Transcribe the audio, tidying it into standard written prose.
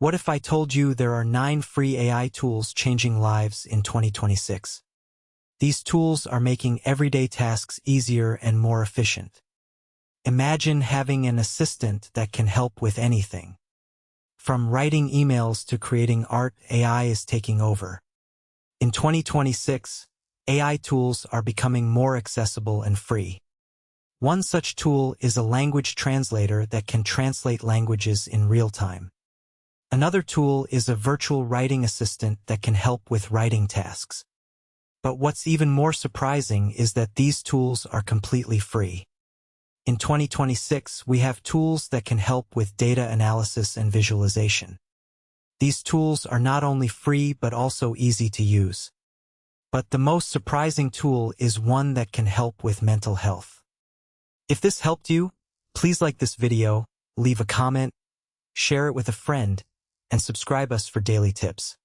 What if I told you there are 9 free AI tools changing lives in 2026? These tools are making everyday tasks easier and more efficient. Imagine having an assistant that can help with anything. From writing emails to creating art, AI is taking over. In 2026, AI tools are becoming more accessible and free. One such tool is a language translator that can translate languages in real time. Another tool is a virtual writing assistant that can help with writing tasks. But what's even more surprising is that these tools are completely free. In 2026, we have tools that can help with data analysis and visualization. These tools are not only free but also easy to use. But the most surprising tool is one that can help with mental health. If this helped you, please like this video, leave a comment, share it with a friend, and subscribe us for daily tips.